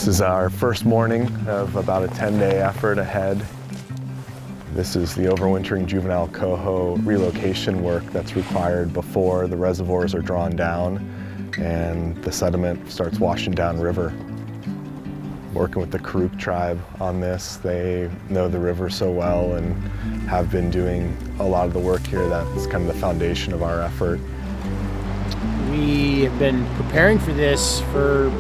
This is our first morning of about a 10-day effort ahead. This is the Overwintering Juvenile Coho relocation work that's required before the reservoirs are drawn down and the sediment starts washing down river. Working with the Karuk Tribe on this, they know the river so well and have been doing a lot of the work here. That's kind of the foundation of our effort. We have been preparing for this for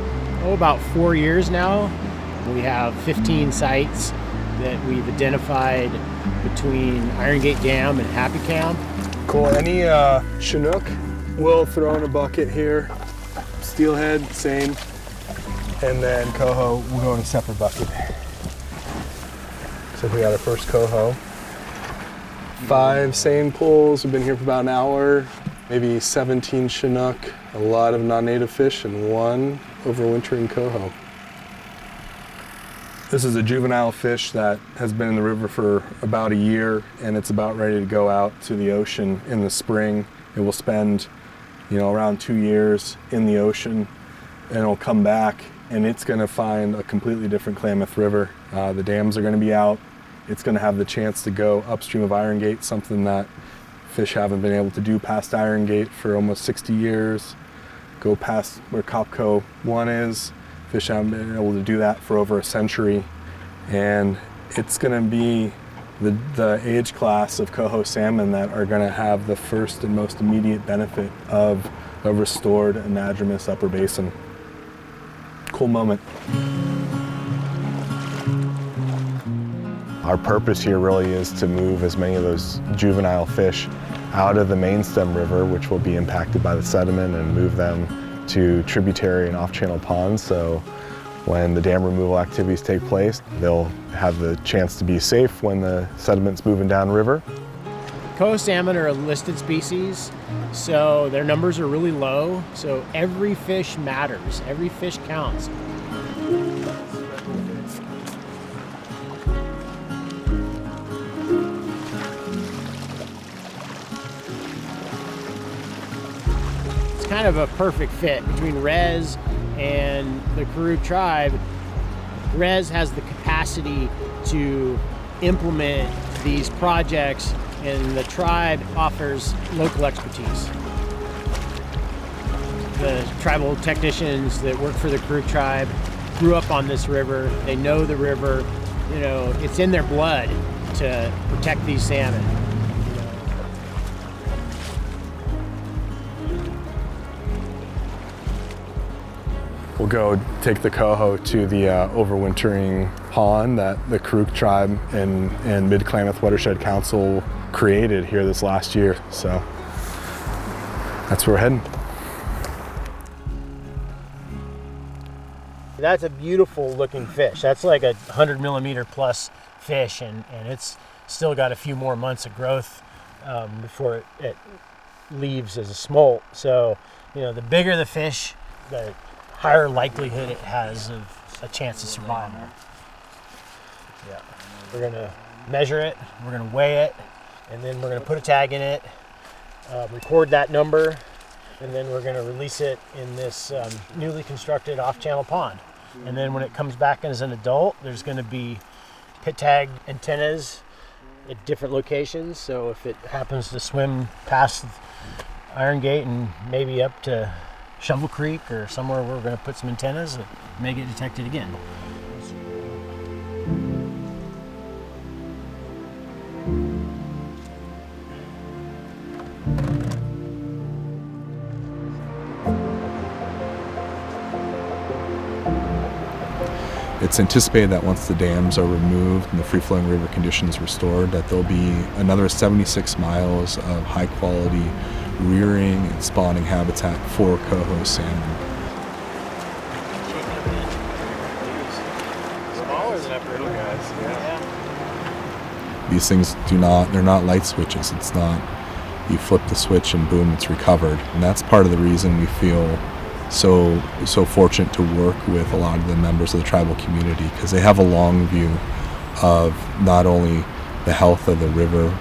about 4 years now. We have 15 sites that we've identified between Iron Gate Dam and Happy Camp. Cool. Any Chinook we'll throw in a bucket here. Steelhead, same. And then Coho will go in a separate bucket. So we got our first Coho. 5 seine pools. We've been here for about an hour. Maybe 17 Chinook, a lot of non-native fish, and 1 overwintering Coho. This is a juvenile fish that has been in the river for about a year, and it's about ready to go out to the ocean in the spring. It will spend, around 2 years in the ocean, and it'll come back, and it's going to find a completely different Klamath River. The dams are going to be out. It's going to have the chance to go upstream of Iron Gate, something that fish haven't been able to do past Iron Gate for almost 60 years. Go past where Copco 1 is. Fish haven't been able to do that for over a century. And it's going to be the age class of Coho salmon that are going to have the first and most immediate benefit of a restored anadromous upper basin. Cool moment. Our purpose here really is to move as many of those juvenile fish out of the main stem river, which will be impacted by the sediment, and move them to tributary and off-channel ponds. So when the dam removal activities take place, they'll have the chance to be safe when the sediment's moving downriver. Coho salmon are a listed species, so their numbers are really low. So every fish matters, every fish counts. Kind of a perfect fit between Res and the Karuk Tribe. Res has the capacity to implement these projects, and the tribe offers local expertise. The tribal technicians that work for the Karuk Tribe grew up on this river. They know the river. It's in their blood to protect these salmon. We'll go take the Coho to the overwintering pond that the Karuk Tribe and Mid-Klamath Watershed Council created here this last year. So that's where we're heading. That's a beautiful looking fish. That's like a 100 millimeter plus fish, and it's still got a few more months of growth before it leaves as a smolt. So, the bigger the fish, the higher likelihood it has of a chance of survival. Yeah. We're gonna measure it, we're gonna weigh it, and then we're gonna put a tag in it, record that number, and then we're gonna release it in this newly constructed off-channel pond. And then when it comes back as an adult, there's gonna be pit tag antennas at different locations. So if it happens to swim past Iron Gate and maybe up to Shovel Creek or somewhere, we're going to put some antennas that may get detected again. It's anticipated that once the dams are removed and the free-flowing river conditions restored, that there'll be another 76 miles of high-quality rearing and spawning habitat for Coho salmon. Smaller than I've heard of guys. Yeah. These things they're not light switches. It's not, you flip the switch and boom, it's recovered. And that's part of the reason we feel so fortunate to work with a lot of the members of the tribal community, because they have a long view of not only the health of the river,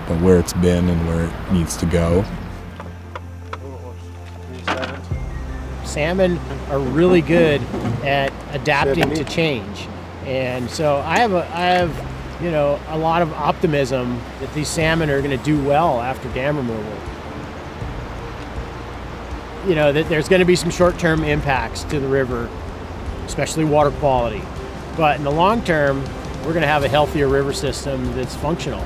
but where it's been and where it needs to go. Salmon are really good at adapting to change, and so I have a lot of optimism that these salmon are going to do well after dam removal. That there's going to be some short-term impacts to the river, especially water quality, but in the long term, we're going to have a healthier river system that's functional.